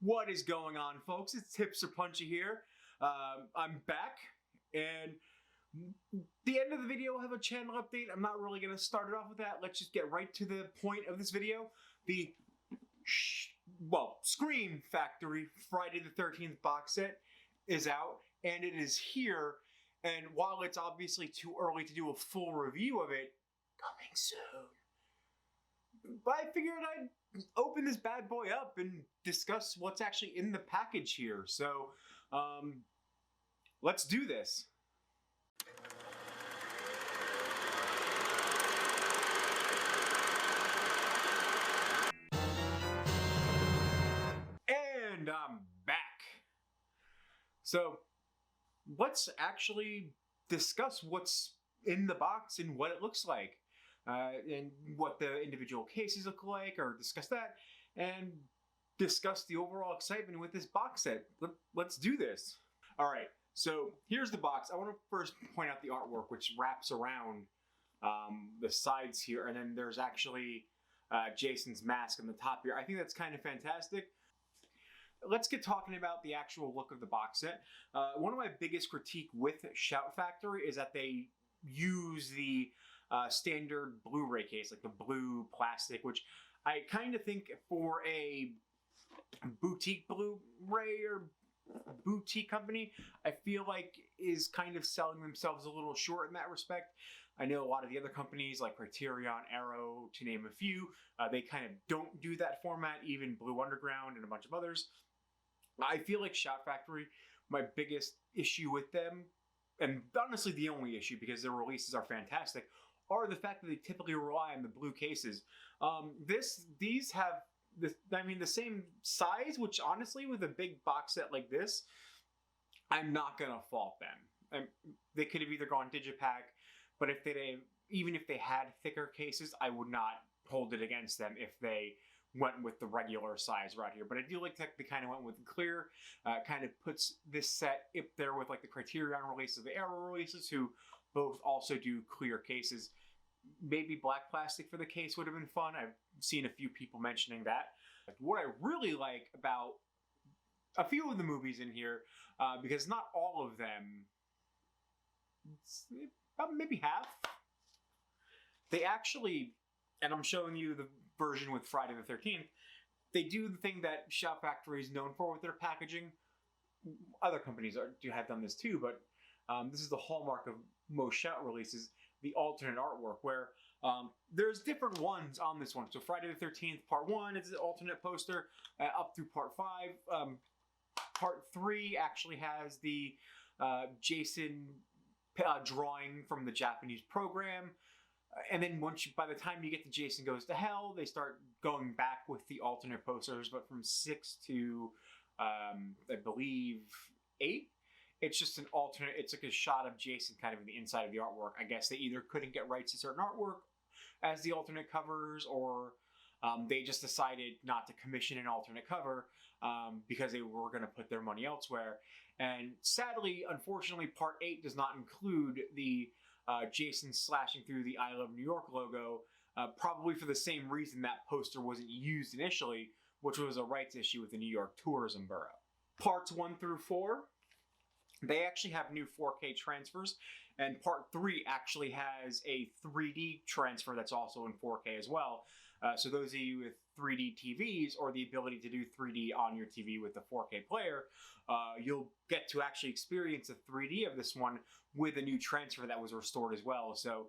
What is going on, folks? It's HipsterPunchy here. I'm back, and the end of the video will have a channel update. I'm not really going to start it off with that. Let's just get right to the point of this video. The Scream Factory Friday the 13th box set is out, and it is here. And while it's obviously too early to do a full review of it, coming soon. But I figured I'd open this bad boy up and discuss what's actually in the package here. So, let's do this. And I'm back. So, let's actually discuss what's in the box and what it looks like. And what the individual cases look like, or discuss that, and discuss the overall excitement with this box set. Let's do this. All right, so here's the box. I want to first point out the artwork, which wraps around the sides here, and then there's actually Jason's mask on the top here. I think that's kind of fantastic. Let's get talking about the actual look of the box set. One of my biggest critique with Shout Factory is that they use the standard Blu-ray case, like the blue plastic, which I kind of think for a boutique Blu-ray or boutique company, I feel like is kind of selling themselves a little short in that respect. I know a lot of the other companies like Criterion, Arrow, to name a few, they kind of don't do that format, even Blue Underground and a bunch of others. I feel like Shout Factory, my biggest issue with them, and honestly the only issue, because their releases are fantastic, are the fact that they typically rely on the blue cases. These have the same size, which honestly, with a big box set like this, I'm not gonna fault them. They could have either gone Digipack, but even if they had thicker cases, I would not hold it against them if they went with the regular size right here. But I do like that they kind of went with clear. Kind of puts this set up there with like the Criterion releases, the Arrow releases, who both also do clear cases. Maybe black plastic for the case would have been fun. I've seen a few people mentioning that. What I really like about a few of the movies in here, because not all of them, about maybe half, they actually, and I'm showing you the version with Friday the 13th, they do the thing that Shout Factory is known for with their packaging. Other companies do have done this too, but this is the hallmark of most Shout releases, the alternate artwork, where there's different ones on this one. So Friday the 13th, part 1 is the alternate poster, up through part 5. Part 3 actually has the Jason drawing from the Japanese program. And then by the time you get to Jason Goes to Hell, they start going back with the alternate posters, but from 6 to, I believe, 8. It's just an alternate, it's like a shot of Jason kind of in the inside of the artwork. I guess they either couldn't get rights to certain artwork as the alternate covers, or they just decided not to commission an alternate cover because they were going to put their money elsewhere. And sadly, unfortunately, part 8 does not include the Jason slashing through the I Love New York logo, probably for the same reason that poster wasn't used initially, which was a rights issue with the New York Tourism Bureau. Parts 1 through 4, they actually have new 4K transfers, and part 3 actually has a 3D transfer that's also in 4K as well. So those of you with 3D TVs, or the ability to do 3D on your TV with the 4K player, you'll get to actually experience the 3D of this one with a new transfer that was restored as well. So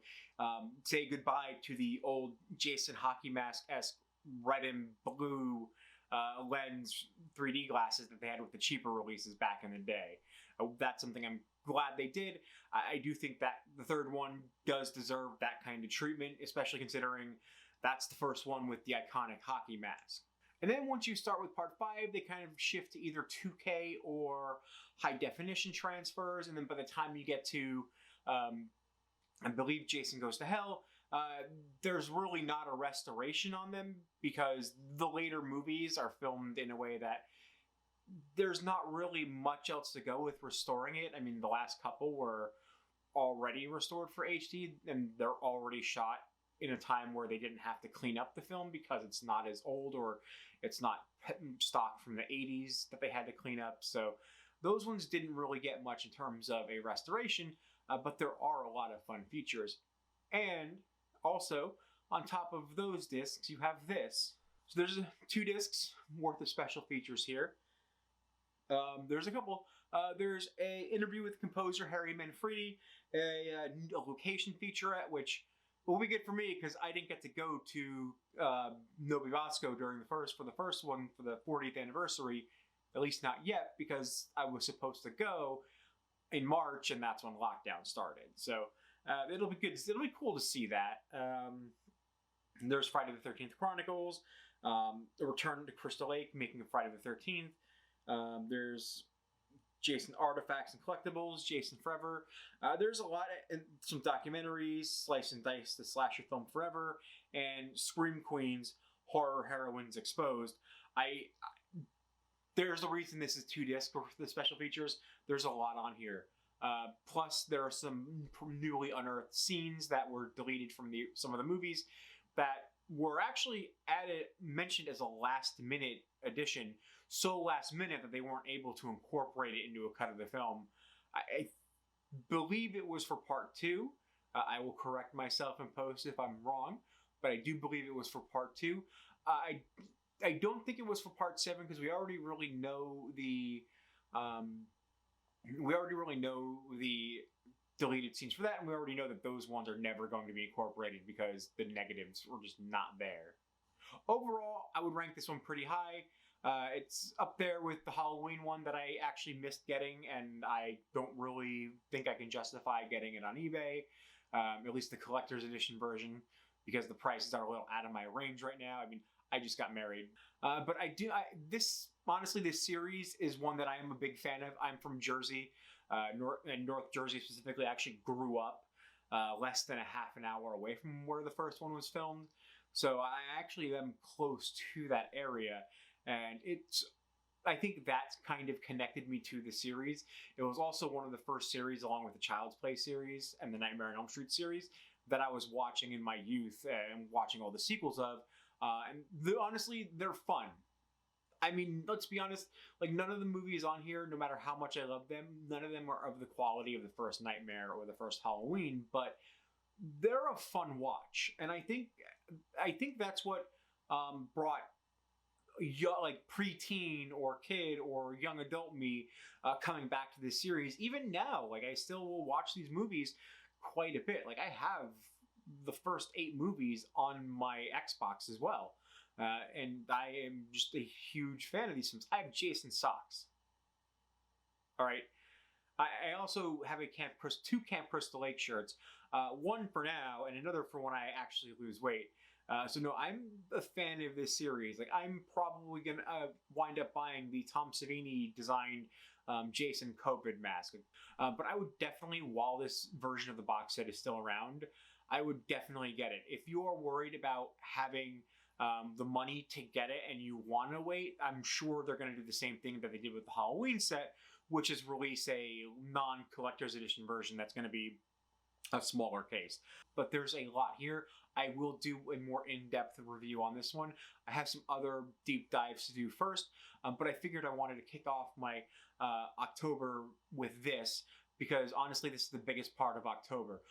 say goodbye to the old Jason hockey mask-esque red and blue lens 3D glasses that they had with the cheaper releases back in the day. That's something I'm glad they did. I do think that the third one does deserve that kind of treatment, especially considering that's the first one with the iconic hockey mask. And then once you start with part 5, they kind of shift to either 2K or high definition transfers. And then by the time you get to, I believe, Jason Goes to Hell, there's really not a restoration on them, because the later movies are filmed in a way that there's not really much else to go with restoring it. I mean, the last couple were already restored for HD, and they're already shot in a time where they didn't have to clean up the film because it's not as old, or it's not stock from the 80s that they had to clean up. So those ones didn't really get much in terms of a restoration, but there are a lot of fun features. And also, on top of those discs, you have this. So there's 2 discs worth of special features here. There's a couple. There's an interview with composer Harry Manfredi, a location featurette, which will be good for me because I didn't get to go to Novi Vasco for the first one for the 40th anniversary, at least not yet, because I was supposed to go in March, and that's when lockdown started. So it'll be good. It'll be cool to see that. There's Friday the 13th Chronicles, a return to Crystal Lake, making of Friday the 13th. There's Jason Artifacts and Collectibles, Jason Forever. There's a lot of some documentaries, Slice and Dice, the slasher film Forever, and Scream Queens, Horror Heroines Exposed. There's a reason this is 2 discs for the special features. There's a lot on here. Plus, there are some newly unearthed scenes that were deleted from some of the movies that were actually mentioned as a last-minute addition, so last minute that they weren't able to incorporate it into a cut of the film. I believe it was for part 2. I will correct myself in post if I'm wrong, but I do believe it was for part 2. I don't think it was for part 7 because we already really know the deleted scenes for that, and we already know that those ones are never going to be incorporated because the negatives were just not there. Overall, I would rank this one pretty high. It's up there with the Halloween one that I actually missed getting, and I don't really think I can justify getting it on eBay, at least the collector's edition version, because the prices are a little out of my range right now. I mean, I just got married. But honestly, this series is one that I am a big fan of. I'm from Jersey, North Jersey specifically. I actually grew up less than a half an hour away from where the first one was filmed. So I actually am close to that area. And I think that's kind of connected me to the series. It was also one of the first series, along with the Child's Play series and the Nightmare on Elm Street series, that I was watching in my youth and watching all the sequels of. Honestly, they're fun. I mean, let's be honest, like, none of the movies on here, no matter how much I love them, none of them are of the quality of the first Nightmare or the first Halloween, but they're a fun watch. And I think that's what brought like preteen or kid or young adult me coming back to this series. Even now, like, I still will watch these movies quite a bit. Like, I have the first 8 movies on my Xbox as well. And I am just a huge fan of these films. I have Jason socks. All right. I also have 2 Camp Crystal Lake shirts. One for now and another for when I actually lose weight. So no, I'm a fan of this series. Like, I'm probably going to wind up buying the Tom Savini designed Jason COVID mask. But I would definitely, while this version of the box set is still around, I would definitely get it. If you are worried about having the money to get it and you want to wait, I'm sure they're going to do the same thing that they did with the Halloween set, which is release a non-collector's edition version that's going to be a smaller case. But there's a lot here. I will do a more in-depth review on this one. I have some other deep dives to do first, but I figured I wanted to kick off my October with this because honestly, this is the biggest part of October.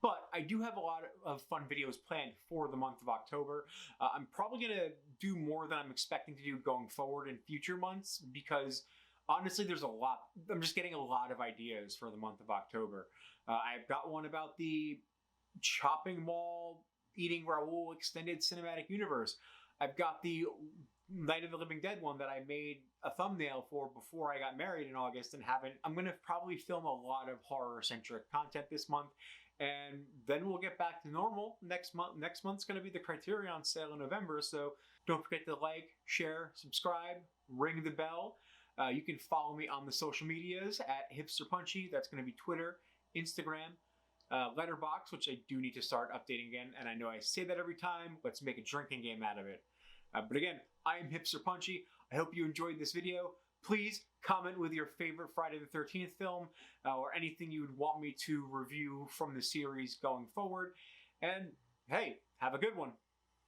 But I do have a lot of fun videos planned for the month of October. I'm probably going to do more than I'm expecting to do going forward in future months because honestly, there's a lot. I'm just getting a lot of ideas for the month of October. I've got one about the Chopping Mall Eating Raoul Extended Cinematic Universe. I've got the Night of the Living Dead one that I made a thumbnail for before I got married in August and haven't. I'm going to probably film a lot of horror-centric content this month, and then we'll get back to normal next month. Next month's going to be the Criterion sale in November, so don't forget to like, share, subscribe, ring the bell. You can follow me on the social medias at HipsterPunchy. That's going to be Twitter, Instagram, Letterboxd, which I do need to start updating again, and I know I say that every time. Let's make a drinking game out of it. But again, I am HipsterPunchy. I hope you enjoyed this video. Please comment with your favorite Friday the 13th film or anything you would want me to review from the series going forward. And hey, have a good one.